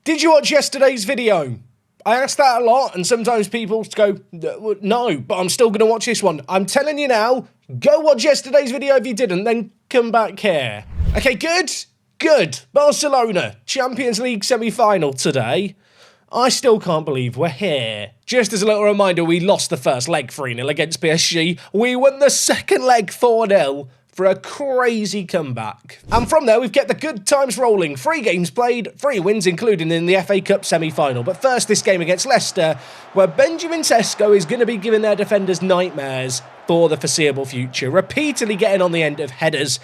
Did you watch yesterday's video? I ask that a lot, and sometimes people go, no, but I'm still going to watch this one. I'm telling you now, go watch yesterday's video if you didn't, then come back here. Okay, good. Barcelona, Champions League semi-final today. I still can't believe we're here. Just as a little reminder, we lost the first leg 3-0 against PSG. We won the second leg 4-0. For a crazy comeback. And from there, we've kept the good times rolling. 3 games played, 3 wins, including in the FA Cup semi-final. But first, this game against Leicester, where Benjamin Sesko is going to be giving their defenders nightmares for the foreseeable future, repeatedly getting on the end of headers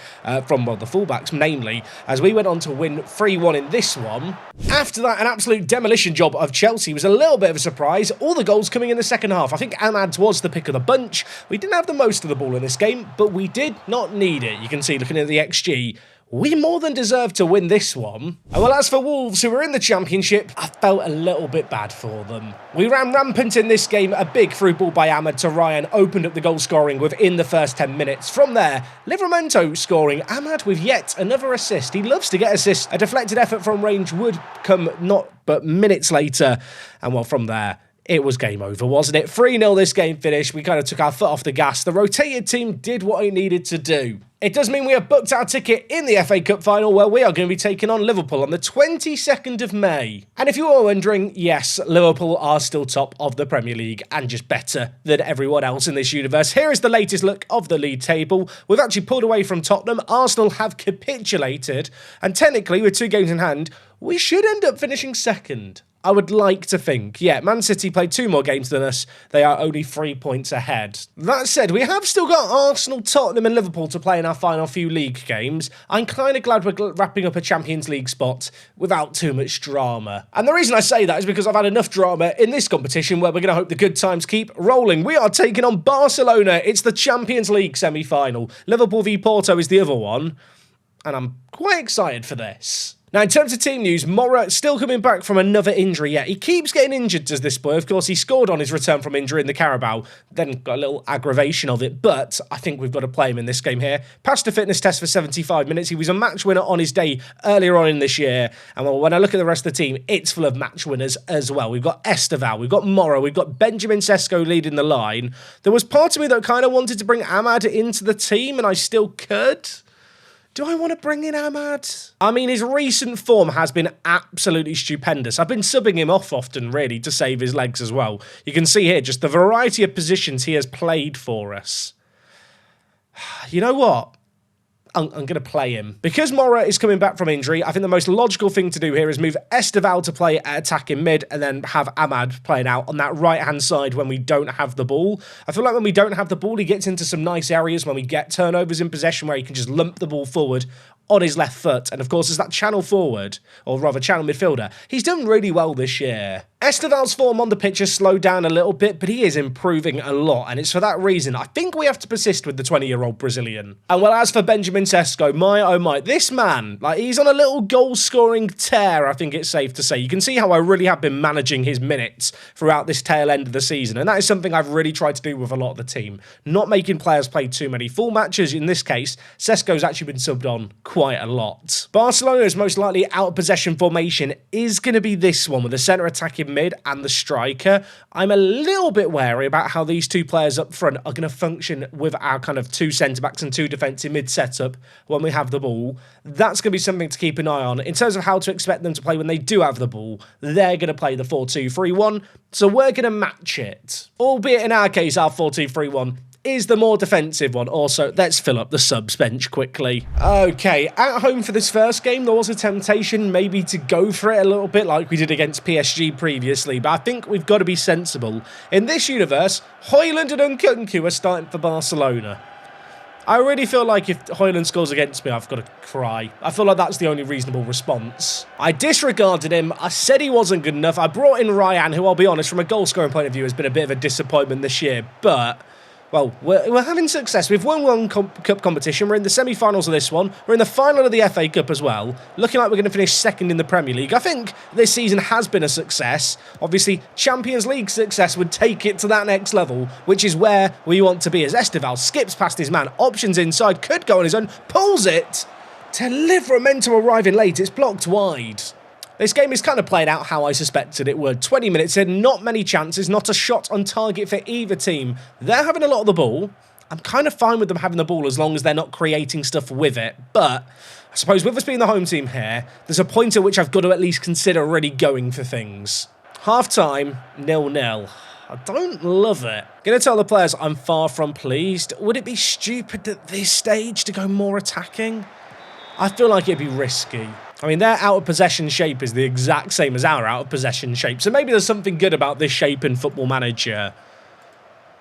from, well, the fullbacks, namely, as we went on to win 3-1 in this one. After that, an absolute demolition job of Chelsea was a little bit of a surprise. All the goals coming in the second half. I think Ahmad's was the pick of the bunch. We didn't have the most of the ball in this game, but we did not need it. You can see, looking at the XG, we more than deserved to win this one. And well, as for Wolves, who were in the Championship, I felt a little bit bad for them. We ran rampant in this game. A big through ball by Ahmad to Ryan opened up the goal scoring within the first 10 minutes. From there, Livramento scoring. Ahmad with yet another assist. He loves to get assists. A deflected effort from range would come not but minutes later. And well, from there, it was game over, wasn't it? 3-0 this game finished. We kind of took our foot off the gas. The rotated team did what it needed to do. It does mean we have booked our ticket in the FA Cup final, where we are going to be taking on Liverpool on the 22nd of May. And if you are wondering, yes, Liverpool are still top of the Premier League and just better than everyone else in this universe. Here is the latest look of the league table. We've actually pulled away from Tottenham. Arsenal have capitulated. And technically, with 2 games in hand, we should end up finishing second. I would like to think. Yeah, Man City played 2 more games than us. They are only 3 points ahead. That said, we have still got Arsenal, Tottenham and Liverpool to play in our final few league games. I'm kind of glad we're wrapping up a Champions League spot without too much drama. And the reason I say that is because I've had enough drama in this competition where we're going to hope the good times keep rolling. We are taking on Barcelona. It's the Champions League semi-final. Liverpool v Porto is the other one. And I'm quite excited for this. Now, in terms of team news, Mora still coming back from another injury. Yeah, he keeps getting injured, does this boy. Of course, he scored on his return from injury in the Carabao, then got a little aggravation of it, but I think we've got to play him in this game here. Passed a fitness test for 75 minutes. He was a match winner on his day earlier on in this year, and well, when I look at the rest of the team, it's full of match winners as well. We've got Esteval, we've got Mora, we've got Benjamin Sesko leading the line. There was part of me that kind of wanted to bring Ahmad into the team, and I still could. Do I want to bring in Ahmad? I mean, his recent form has been absolutely stupendous. I've been subbing him off often, really, to save his legs as well. You can see here just the variety of positions he has played for us. You know what? I'm going to play him. Because Mora is coming back from injury, I think the most logical thing to do here is move Esteval to play at attacking mid and then have Ahmad playing out on that right-hand side when we don't have the ball. I feel like when we don't have the ball, he gets into some nice areas when we get turnovers in possession where he can just lump the ball forward on his left foot. And of course, as that channel forward, or rather channel midfielder, he's done really well this year. Esteval's form on the pitch has slowed down a little bit, but he is improving a lot, and it's for that reason I think we have to persist with the 20-year-old Brazilian. And well, as for Benjamin Sesko, my oh my, this man, like, he's on a little goal-scoring tear, I think it's safe to say. You can see how I really have been managing his minutes throughout this tail end of the season, and that is something I've really tried to do with a lot of the team. Not making players play too many full matches. In this case, Sesko's actually been subbed on quite a lot. Barcelona's most likely out-of-possession formation is going to be this one, with the centre attacking mid and the striker. I'm a little bit wary about how these 2 players up front are going to function with our kind of 2 centre-backs and 2 defensive mid setup when we have the ball. That's going to be something to keep an eye on. In terms of how to expect them to play when they do have the ball, they're going to play the 4-2-3-1, so we're going to match it. Albeit in our case, our 4-2-3-1 is the more defensive one. Also, let's fill up the subs bench quickly. Okay, at home for this first game, there was a temptation maybe to go for it a little bit like we did against PSG previously, but I think we've got to be sensible. In this universe, Højlund and Nkunku are starting for Barcelona. I really feel like if Højlund scores against me, I've got to cry. I feel like that's the only reasonable response. I disregarded him. I said he wasn't good enough. I brought in Ryan, who I'll be honest, from a goal-scoring point of view, has been a bit of a disappointment this year, but well, we're having success. We've won one cup competition. We're in the semi-finals of this one. We're in the final of the FA Cup as well. Looking like we're going to finish second in the Premier League. I think this season has been a success. Obviously, Champions League success would take it to that next level, which is where we want to be. As Esteval skips past his man, options inside, could go on his own, pulls it. To Livramento arriving late, it's blocked wide. This game is kind of playing out how I suspected it would. 20 minutes in, not many chances, not a shot on target for either team. They're having a lot of the ball. I'm kind of fine with them having the ball as long as they're not creating stuff with it. But I suppose with us being the home team here, there's a point at which I've got to at least consider really going for things. Half-time, 0-0. I don't love it. Gonna tell the players I'm far from pleased. Would it be stupid at this stage to go more attacking? I feel like it'd be risky. I mean, their out-of-possession shape is the exact same as our out-of-possession shape, so maybe there's something good about this shape in Football Manager.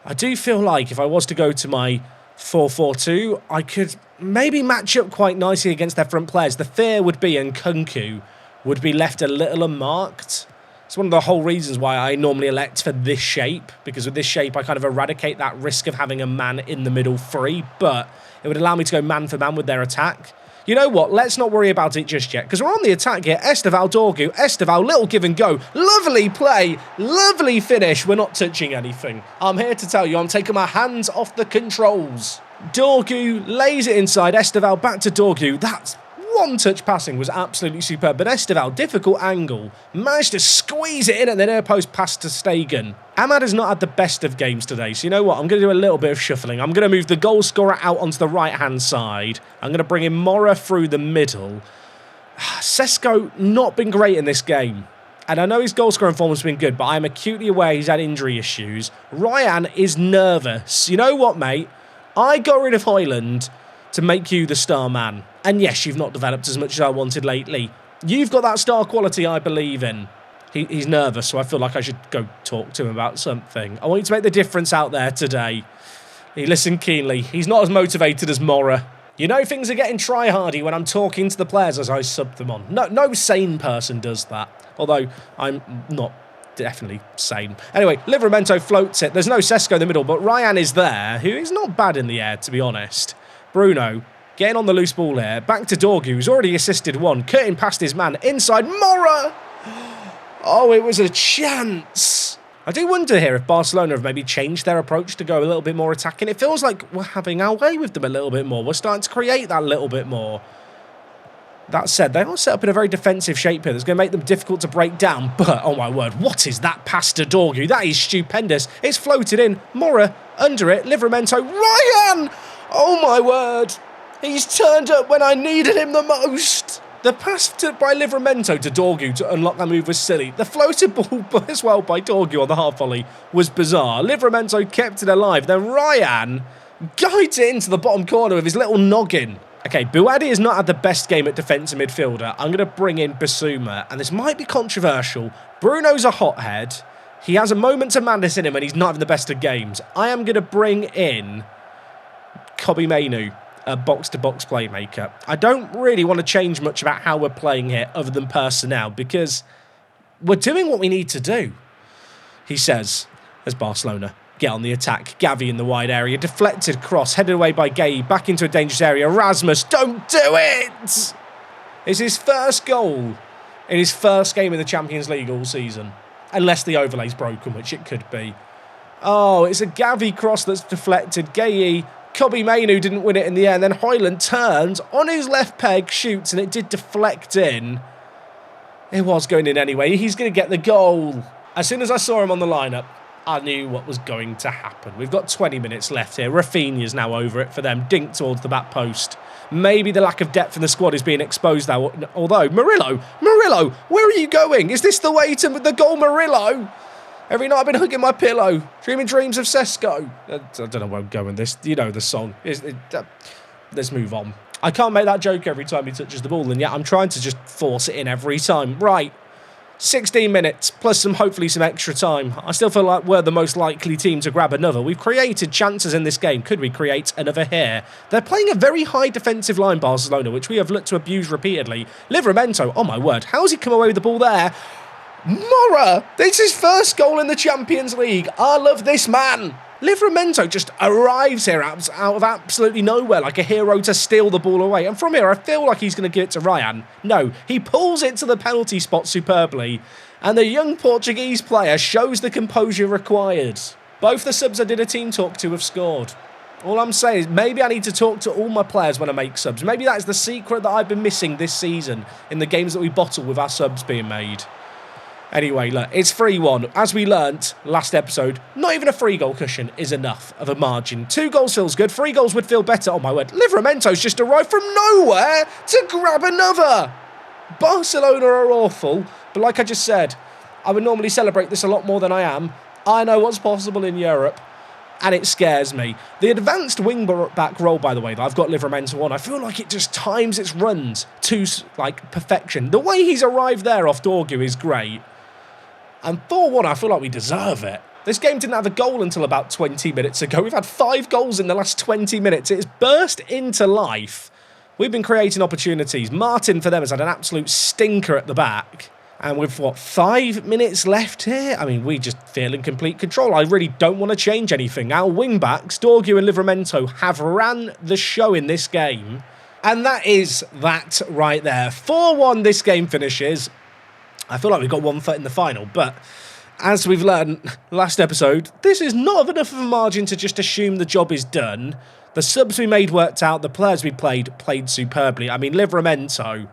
I do feel like if I was to go to my 4-4-2, I could maybe match up quite nicely against their front players. The fear would be Nkunku would be left a little unmarked. It's one of the whole reasons why I normally elect for this shape, because with this shape I kind of eradicate that risk of having a man in the middle free, but it would allow me to go man for man with their attack. You know what? Let's not worry about it just yet, because we're on the attack here. Esteval, Dorgu, Esteval, little give and go. Lovely play, lovely finish. We're not touching anything. I'm here to tell you I'm taking my hands off the controls. Dorgu lays it inside. Esteval back to Dorgu. That's one-touch passing was absolutely superb, but Esteval, difficult angle, managed to squeeze it in at the near post pass to Stegen. Ahmad has not had the best of games today, so you know what? I'm going to do a little bit of shuffling. I'm going to move the goal scorer out onto the right-hand side. I'm going to bring in Mora through the middle. Sesko not been great in this game. And I know his goal scoring form has been good, but I'm acutely aware he's had injury issues. Ryan is nervous. You know what, mate? I got rid of Højlund to make you the star man. And yes, you've not developed as much as I wanted lately. You've got that star quality I believe in. He's nervous, so I feel like I should go talk to him about something. I want you to make the difference out there today. He listened keenly. He's not as motivated as Mora. You know things are getting try-hardy when I'm talking to the players as I sub them on. No sane person does that. Although, I'm not definitely sane. Anyway, Livramento floats it. There's no Sesko in the middle, but Ryan is there, who is not bad in the air, to be honest. Bruno getting on the loose ball here. Back to Dorgu, who's already assisted one. Cutting past his man. Inside, Mora! Oh, it was a chance. I do wonder here if Barcelona have maybe changed their approach to go a little bit more attacking. It feels like we're having our way with them a little bit more. We're starting to create that little bit more. That said, they are set up in a very defensive shape here that's going to make them difficult to break down. But, oh my word, what is that pass to Dorgu? That is stupendous. It's floated in. Mora under it. Livramento. Ryan! Oh my word. He's turned up when I needed him the most. The pass by Livramento to Dorgu to unlock that move was silly. The floated ball as well by Dorgu on the half volley was bizarre. Livramento kept it alive. Then Ryan guides it into the bottom corner with his little noggin. Okay, Buadi has not had the best game at defensive midfielder. I'm going to bring in Basuma, and this might be controversial. Bruno's a hothead. He has a moment of madness in him, and he's not having the best of games. I am going to bring in Kobbie Mainoo, a box-to-box playmaker. I don't really want to change much about how we're playing here other than personnel, because we're doing what we need to do, he says, as Barcelona get on the attack. Gavi in the wide area. Deflected cross. Headed away by Gay. Back into a dangerous area. Rasmus, don't do it! It's his first goal in his first game in the Champions League all season. Unless the overlay's broken, which it could be. Oh, it's a Gavi cross that's deflected. Gay, Kobbie Mainoo didn't win it in the air. And then Højlund turns on his left peg, shoots, and it did deflect in. It was going in anyway. He's going to get the goal. As soon as I saw him on the lineup, I knew what was going to happen. We've got 20 minutes left here. Rafinha's now over it for them. Dink towards the back post. Maybe the lack of depth in the squad is being exposed now. Although, Murillo, where are you going? Is this the way to the goal, Murillo? Every night I've been hugging my pillow, dreaming dreams of Sesko. I don't know where I'm going with this. You know the song. Let's move on. I can't make that joke every time he touches the ball, and yet I'm trying to just force it in every time. Right. 16 minutes, plus hopefully some extra time. I still feel like we're the most likely team to grab another. We've created chances in this game. Could we create another here? They're playing a very high defensive line, Barcelona, which we have looked to abuse repeatedly. Livramento, oh my word, how's he come away with the ball there? Mora, it's his first goal in the Champions League. I love this man. Livramento just arrives here out of absolutely nowhere like a hero to steal the ball away. And from here, I feel like he's going to give it to Ryan. No, he pulls it to the penalty spot superbly. And the young Portuguese player shows the composure required. Both the subs I did a team talk to have scored. All I'm saying is maybe I need to talk to all my players when I make subs. Maybe that's the secret that I've been missing this season in the games that we bottle with our subs being made. Anyway, look, it's 3-1. As we learnt last episode, not even a 3-goal cushion is enough of a margin. 2 goals feels good. 3 goals would feel better. Oh, my word. Livramento's just arrived from nowhere to grab another. Barcelona are awful, but like I just said, I would normally celebrate this a lot more than I am. I know what's possible in Europe, and it scares me. The advanced wing-back role, by the way, that I've got Livramento on, I feel like it just times its runs to, like, perfection. The way he's arrived there off Dorgu is great. And 4-1, I feel like we deserve it. This game didn't have a goal until about 20 minutes ago. We've had 5 goals in the last 20 minutes. It's burst into life. We've been creating opportunities. Martin, for them, has had an absolute stinker at the back. And with, 5 minutes left here? I mean, we just feel in complete control. I really don't want to change anything. Our wing-backs, Dorgu and Livramento, have ran the show in this game. And that is that right there. 4-1 this game finishes. I feel like we've got 1 foot in the final, but as we've learned last episode, this is not enough of a margin to just assume the job is done. The subs we made worked out, the players we played superbly. I mean, Livramento,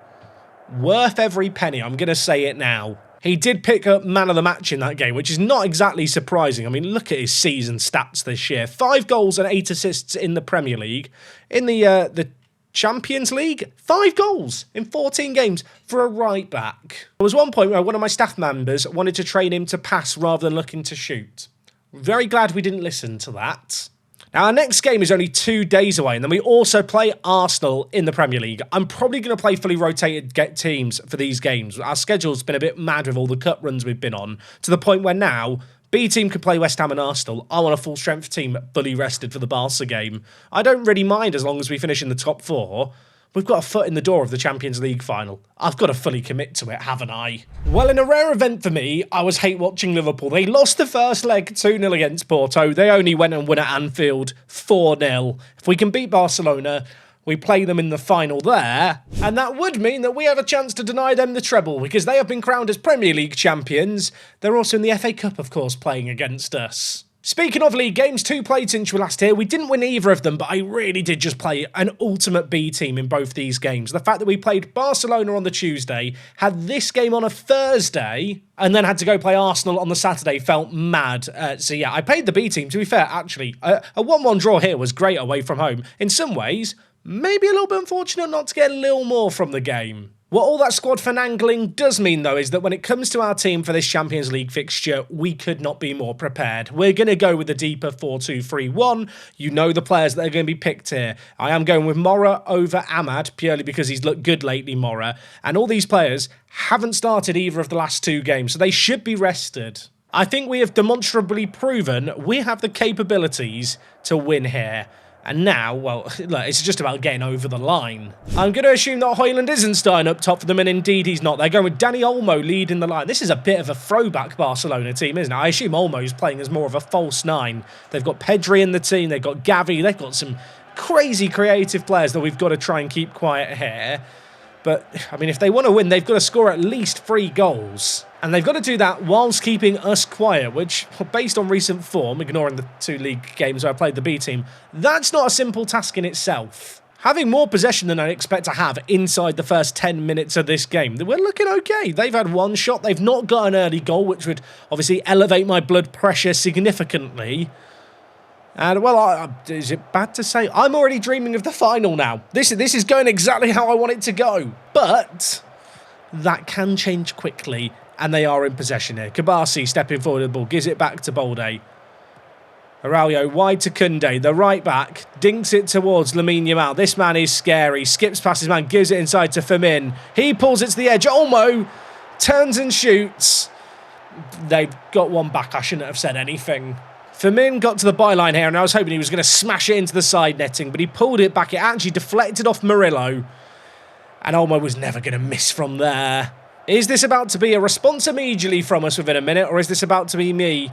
worth every penny, I'm going to say it now. He did pick up man of the match in that game, which is not exactly surprising. I mean, look at his season stats this year. 5 goals and 8 assists in the Premier League. In the Champions League, 5 goals in 14 games for a right back. There was one point where one of my staff members wanted to train him to pass rather than looking to shoot. Very glad we didn't listen to that. Now, our next game is only 2 days away, and then we also play Arsenal in the Premier League. I'm probably going to play fully rotated teams for these games. Our schedule's been a bit mad with all the cup runs we've been on, to the point where now B team could play West Ham and Arsenal. I want a full strength team fully rested for the Barca game. I don't really mind as long as we finish in the top 4. We've got a foot in the door of the Champions League final. I've got to fully commit to it, haven't I? Well, in a rare event for me, I was hate watching Liverpool. They lost the first leg 2-0 against Porto. They only went and won at Anfield 4-0. If we can beat Barcelona, we play them in the final there, and that would mean that we have a chance to deny them the treble, because they have been crowned as Premier League champions. They're also in the FA Cup, of course, playing against us. Speaking of league games, 2 played since we last here. We didn't win either of them, but I really did just play an ultimate B team in both these games. The fact that we played Barcelona on the Tuesday, had this game on a Thursday, and then had to go play Arsenal on the Saturday felt mad. So yeah, I played the B team. To be fair, actually, a 1-1 draw here was great away from home. In some ways, maybe a little bit unfortunate not to get a little more from the game. What all that squad finagling does mean, though, is that when it comes to our team for this Champions League fixture, we could not be more prepared. We're going to go with the deeper 4-2-3-1. You know the players that are going to be picked here. I am going with Mora over Ahmad, purely because he's looked good lately, Mora. And all these players haven't started either of the last 2 games, so they should be rested. I think we have demonstrably proven we have the capabilities to win here. And now, well, look, it's just about getting over the line. I'm going to assume that Højlund isn't starting up top for them, and indeed he's not. They're going with Dani Olmo leading the line. This is a bit of a throwback Barcelona team, isn't it? I assume Olmo's playing as more of a false 9. They've got Pedri in the team, they've got Gavi, they've got some crazy creative players that we've got to try and keep quiet here. But, I mean, if they want to win, they've got to score at least 3 goals. And they've got to do that whilst keeping us quiet, which, based on recent form, ignoring the 2 league games where I played the B team, that's not a simple task in itself. Having more possession than I expect to have inside the first 10 minutes of this game, we're looking okay. They've had 1 shot, they've not got an early goal, which would obviously elevate my blood pressure significantly. And, well, is it bad to say? I'm already dreaming of the final now. This is going exactly how I want it to go. But that can change quickly, and they are in possession here. Kabasi stepping forward with the ball, gives it back to Bolde. Aurelio wide to Koundé, the right back, dinks it towards Lamine Yamal. This man is scary, skips past his man, gives it inside to Firmin. He pulls it to the edge. Olmo turns and shoots. They've got 1 back. I shouldn't have said anything. Firmin got to the byline here, and I was hoping he was going to smash it into the side netting, but he pulled it back. It actually deflected off Murillo, and Olmo was never going to miss from there. Is this about to be a response immediately from us within a minute, or is this about to be me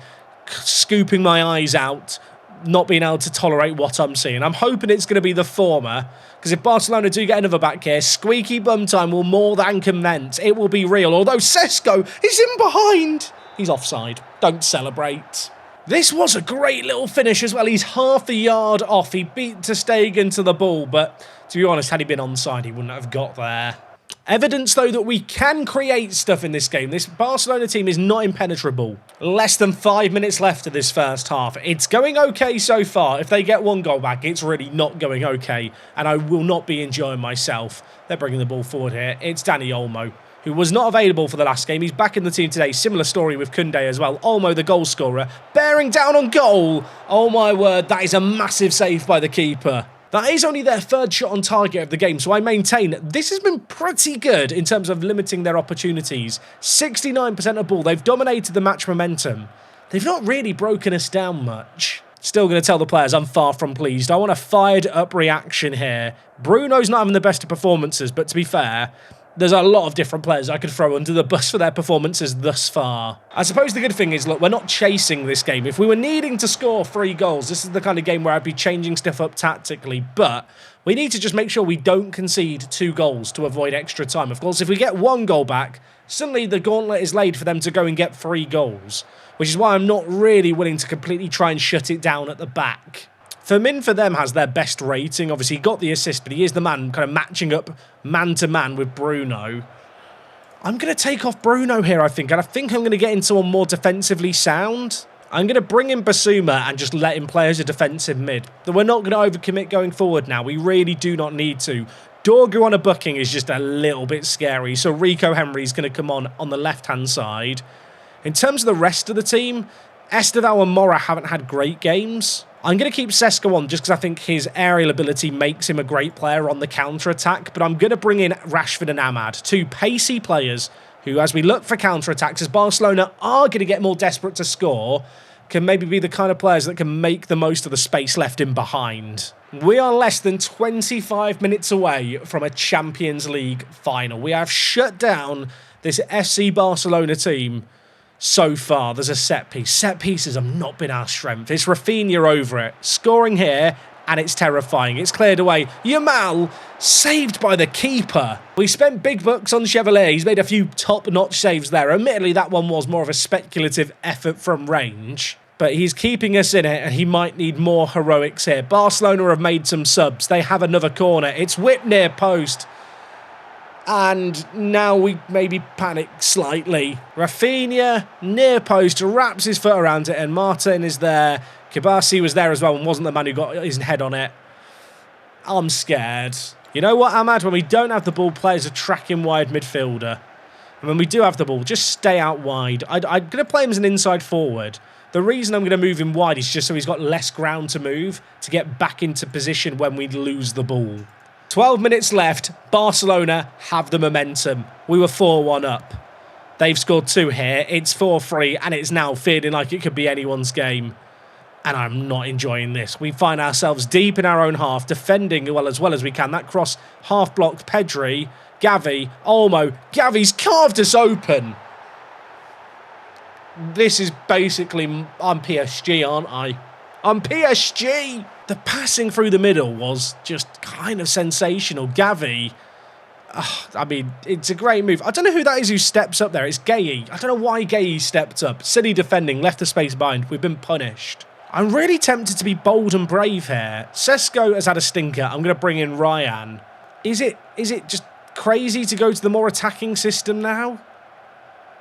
scooping my eyes out, not being able to tolerate what I'm seeing? I'm hoping it's going to be the former, because if Barcelona do get another back here, squeaky bum time will more than commence. It will be real, although Sesko is in behind. He's offside. Don't celebrate. This was a great little finish as well. He's half a yard off. He beat ter Stegen to the ball, but to be honest, had he been onside, he wouldn't have got there. Evidence, though, that we can create stuff in this game. This Barcelona team is not impenetrable. Less than 5 minutes left of this first half. It's going okay so far. If they get one goal back, it's really not going okay, and I will not be enjoying myself. They're bringing the ball forward here. It's Dani Olmo, who was not available for the last game. He's back in the team today. Similar story with Koundé as well. Olmo, the goal scorer, bearing down on goal. Oh my word, that is a massive save by the keeper. That is only their third shot on target of the game, so I maintain this has been pretty good in terms of limiting their opportunities. 69% of ball. They've dominated the match momentum. They've not really broken us down much. Still going to tell the players I'm far from pleased. I want a fired up reaction here. Bruno's not having the best of performances, but to be fair, there's a lot of different players I could throw under the bus for their performances thus far. I suppose the good thing is, look, we're not chasing this game. If we were needing to score 3 goals, this is the kind of game where I'd be changing stuff up tactically, but we need to just make sure we don't concede 2 goals to avoid extra time. Of course, if we get 1 goal back, suddenly the gauntlet is laid for them to go and get 3 goals, which is why I'm not really willing to completely try and shut it down at the back. Firmin for them has their best rating. Obviously, he got the assist, but he is the man kind of matching up man-to-man with Bruno. I'm going to take off Bruno here, I think, and I think I'm going to get into a more defensively sound. I'm going to bring in Basuma and just let him play as a defensive mid. We're not going to overcommit going forward now. We really do not need to. Dorgu on a booking is just a little bit scary, so Rico Henry's going to come on the left-hand side. In terms of the rest of the team, Estevao and Mora haven't had great games. I'm going to keep Sesko on just because I think his aerial ability makes him a great player on the counter-attack, but I'm going to bring in Rashford and Ahmad, 2 pacey players who, as we look for counter-attacks, as Barcelona are going to get more desperate to score, can maybe be the kind of players that can make the most of the space left in behind. We are less than 25 minutes away from a Champions League final. We have shut down this FC Barcelona team so far. There's a set piece. Set pieces have not been our strength. It's Rafinha over it. Scoring here, and it's terrifying. It's cleared away. Yamal, saved by the keeper. We spent big bucks on Chevalier. He's made a few top-notch saves there. Admittedly, that one was more of a speculative effort from range, but he's keeping us in it, and he might need more heroics here. Barcelona have made some subs. They have another corner. It's whipped near post. And now we maybe panic slightly. Rafinha, near post, wraps his foot around it, and Martin is there. Kibasi was there as well and wasn't the man who got his head on it. I'm scared. You know what, Ahmad? When we don't have the ball, play as a tracking wide midfielder. And when we do have the ball, just stay out wide. I'm going to play him as an inside forward. The reason I'm going to move him wide is just so he's got less ground to move to get back into position when we lose the ball. 12 minutes left. Barcelona have the momentum. We were 4-1 up. They've scored 2 here. It's 4-3, and it's now feeling like it could be anyone's game. And I'm not enjoying this. We find ourselves deep in our own half, defending well as we can. That cross half-blocked Pedri, Gavi, Olmo. Gavi's carved us open. This is basically... I'm PSG, aren't I? I'm PSG! The passing through the middle was just kind of sensational. Gavi, I mean, it's a great move. I don't know who that is who steps up there. It's Gay. I don't know why Gay stepped up. Silly defending, left the space behind. We've been punished. I'm really tempted to be bold and brave here. Sesko has had a stinker. I'm going to bring in Ryan. Is it just crazy to go to the more attacking system now?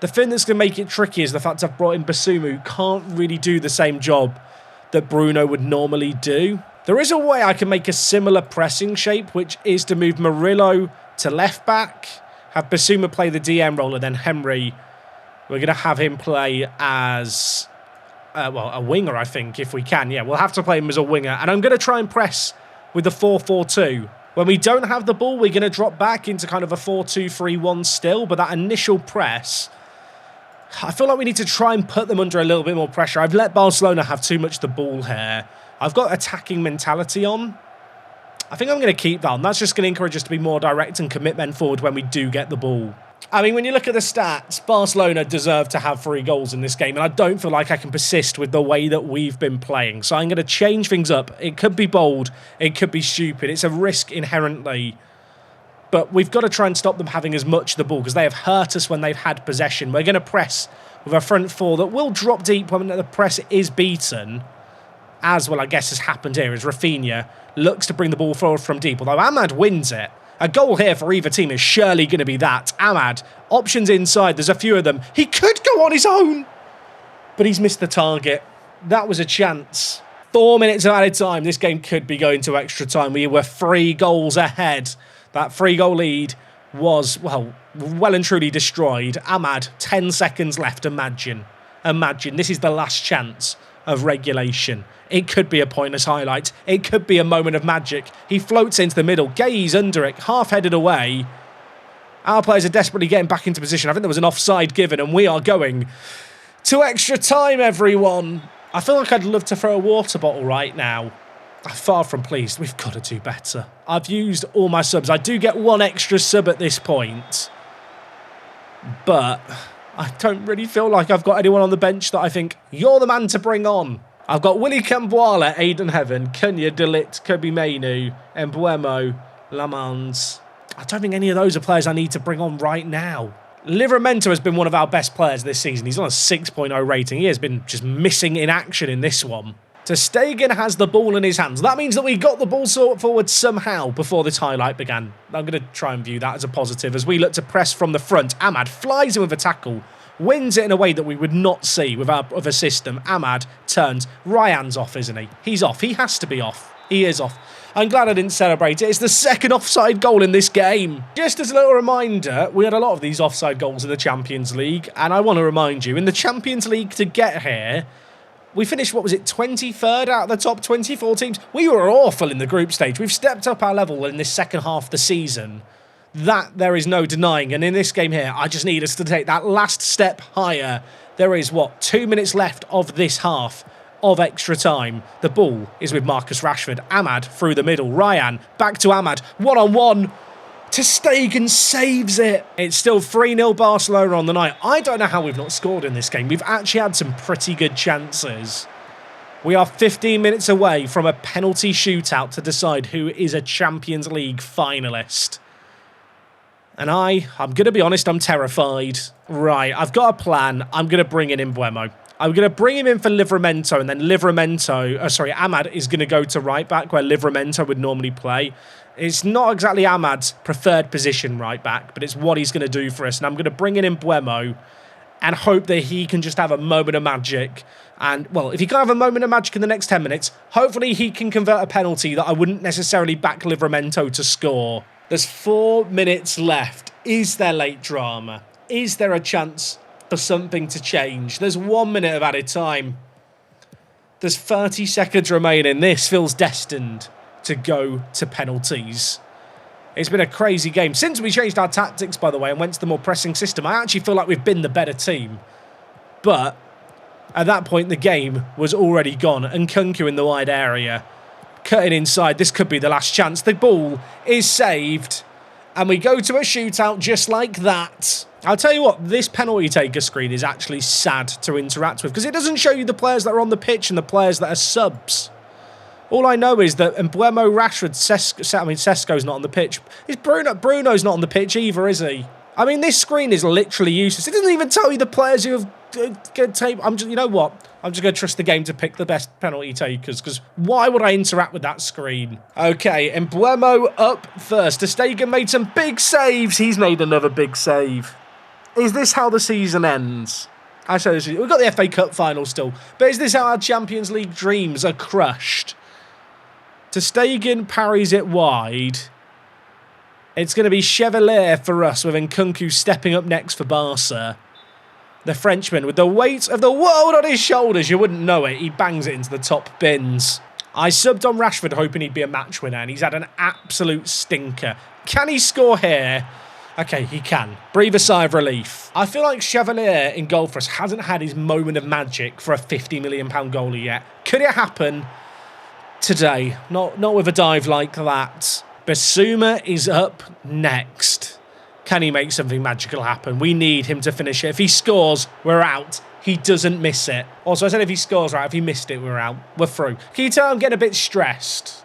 The thing that's going to make it tricky is the fact I've brought in Basuma, who can't really do the same job that Bruno would normally do. There is a way I can make a similar pressing shape, which is to move Murillo to left back, have Basuma play the DM role, and then Henry, we're going to have him play as, a winger, I think, if we can. Yeah, we'll have to play him as a winger. And I'm going to try and press with the 4-4-2. When we don't have the ball, we're going to drop back into kind of a 4-2-3-1 still, but that initial press... I feel like we need to try and put them under a little bit more pressure. I've let Barcelona have too much the ball here. I've got attacking mentality on. I think I'm going to keep that on. That's just going to encourage us to be more direct and commit men forward when we do get the ball. I mean, when you look at the stats, Barcelona deserve to have 3 goals in this game, and I don't feel like I can persist with the way that we've been playing. So I'm going to change things up. It could be bold. It could be stupid. It's a risk inherently. But we've got to try and stop them having as much of the ball because they have hurt us when they've had possession. We're going to press with a front four that will drop deep when the press is beaten. As well, I guess, has happened here as Rafinha looks to bring the ball forward from deep, although Ahmad wins it. A goal here for either team is surely going to be that. Ahmad, options inside, there's a few of them. He could go on his own, but he's missed the target. That was a chance. 4 minutes of added time. This game could be going to extra time. We were 3 goals ahead. That 3-goal lead was, well and truly destroyed. Ahmad, 10 seconds left. Imagine, this is the last chance of regulation. It could be a pointless highlight. It could be a moment of magic. He floats into the middle. Gaze under it, half-headed away. Our players are desperately getting back into position. I think there was an offside given, and we are going to extra time, everyone. I feel like I'd love to throw a water bottle right now. I'm far from pleased. We've got to do better. I've used all my subs. I do get 1 extra sub at this point, but I don't really feel like I've got anyone on the bench that I think, you're the man to bring on. I've got Willy Camboire, Aiden Heaven, Cunha, Delit, Kobe Mainu, Embuemo, Lamans. I don't think any of those are players I need to bring on right now. Livramento has been one of our best players this season. He's on a 6.0 rating. He has been just missing in action in this one. Ter Stegen has the ball in his hands. That means that we got the ball sorted forward somehow before this highlight began. I'm going to try and view that as a positive as we look to press from the front. Ahmad flies in with a tackle, wins it in a way that we would not see with our other system. Ahmad turns. Ryan's off, isn't he? He's off. He has to be off. He is off. I'm glad I didn't celebrate it. It's the second offside goal in this game. Just as a little reminder, we had a lot of these offside goals in the Champions League, and I want to remind you, in the Champions League to get here, we finished, what was it, 23rd out of the top 24 teams? We were awful in the group stage. We've stepped up our level in this second half of the season. That there is no denying. And in this game here, I just need us to take that last step higher. There is, 2 minutes left of this half of extra time. The ball is with Marcus Rashford. Ahmad through the middle. Ryan back to Ahmad. One-on-one. Ter Stegen saves it. It's still 3-0 Barcelona on the night. I don't know how we've not scored in this game. We've actually had some pretty good chances. We are 15 minutes away from a penalty shootout to decide who is a Champions League finalist. And I'm going to be honest, I'm terrified. Right, I've got a plan. I'm going to bring in Embuemo. I'm going to bring him in for Livramento, and then Ahmad is going to go to right back where Livramento would normally play. It's not exactly Ahmad's preferred position right back, but it's what he's going to do for us. And I'm going to bring in Embuemo and hope that he can just have a moment of magic. And, well, if he can't have a moment of magic in the next 10 minutes, hopefully he can convert a penalty that I wouldn't necessarily back Livramento to score. There's 4 minutes left. Is there late drama? Is there a chance for something to change? There's 1 minute of added time. There's 30 seconds remaining. This feels destined to go to penalties. It's been a crazy game. Since we changed our tactics, by the way, and went to the more pressing system, I actually feel like we've been the better team. But at that point, the game was already gone. And Nkunku in the wide area, cutting inside. This could be the last chance. The ball is saved. And we go to a shootout just like that. I'll tell you what, this penalty taker screen is actually sad to interact with because it doesn't show you the players that are on the pitch and the players that are subs. All I know is that Embuemo, Rashford, Sesko's not on the pitch. Bruno's not on the pitch either, is he? I mean, this screen is literally useless. It doesn't even tell you the players who have good tape. You know what? I'm just going to trust the game to pick the best penalty takers because why would I interact with that screen? Okay, Embuemo up first. Ter Stegen made some big saves. He's made another big save. Is this how the season ends? I say this. We've got the FA Cup final still, but is this how our Champions League dreams are crushed? Ter Stegen parries it wide. It's going to be Chevalier for us with Nkunku stepping up next for Barca. The Frenchman with the weight of the world on his shoulders. You wouldn't know it. He bangs it into the top bins. I subbed on Rashford hoping he'd be a match winner and he's had an absolute stinker. Can he score here? Okay, he can. Breathe a sigh of relief. I feel like Chevalier in goal for us hasn't had his moment of magic for a £50 million goalie yet. Could it happen today? Not with a dive like that. Basuma is up next. Can he make something magical happen? We need him to finish it. If he scores, we're out. He doesn't miss it. Also, I said if he scores, right, if he missed it, we're out. We're through. Can you tell I'm getting a bit stressed?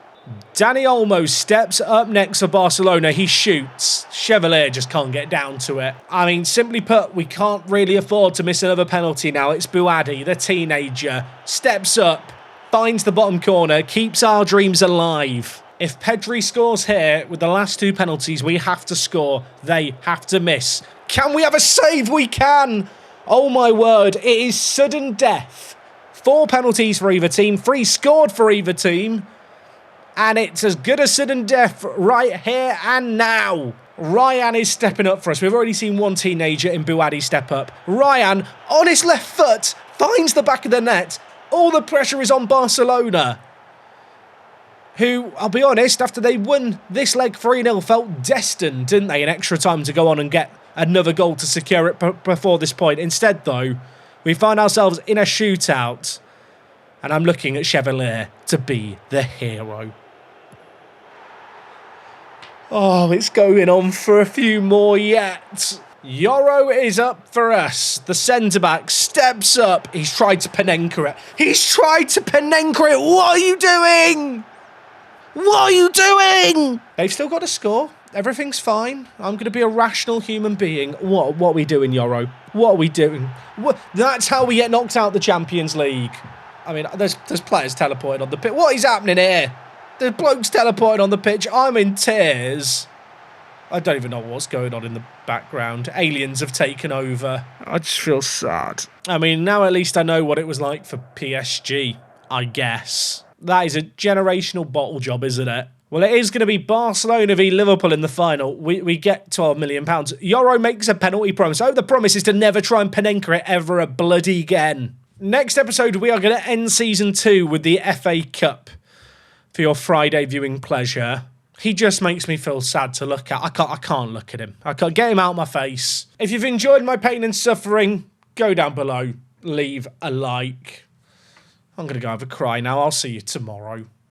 Dani Olmo steps up next for Barcelona. He shoots. Chevalier just can't get down to it. I mean, simply put, we can't really afford to miss another penalty now. It's Buadi, the teenager, steps up, finds the bottom corner, keeps our dreams alive. If Pedri scores here with the last 2 penalties, we have to score. They have to miss. Can we have a save? We can. Oh my word, it is sudden death. 4 penalties for either team, 3 scored for either team. And it's as good as sudden death right here and now. Ryan is stepping up for us. We've already seen one teenager in Buadi step up. Ryan, on his left foot, finds the back of the net. All the pressure is on Barcelona, who, I'll be honest, after they won this leg 3-0, felt destined, didn't they, in extra time to go on and get another goal to secure it before this point. Instead, though, we find ourselves in a shootout, and I'm looking at Chevalier to be the hero. Oh, it's going on for a few more yet. Yoro is up for us. The centre-back steps up. He's tried to Panenka it. He's tried to Panenka it. What are you doing? What are you doing? They've still got to score. Everything's fine. I'm going to be a rational human being. What are we doing, Yoro? What are we doing? That's how we get knocked out the Champions League. I mean, there's players teleporting on the pitch. What is happening here? The bloke's teleporting on the pitch. I'm in tears. I don't even know what's going on in the background. Aliens have taken over. I just feel sad. I mean, now at least I know what it was like for PSG, I guess. That is a generational bottle job, isn't it? Well, it is going to be Barcelona v Liverpool in the final. We get £12 million. Yoro makes a penalty promise. Oh, the promise is to never try and Panenka it ever a bloody again. Next episode, we are going to end Season 2 with the FA Cup for your Friday viewing pleasure. He just makes me feel sad to look at. I can't look at him. I can't get him out of my face. If you've enjoyed my pain and suffering, go down below. Leave a like. I'm going to go have a cry now. I'll see you tomorrow.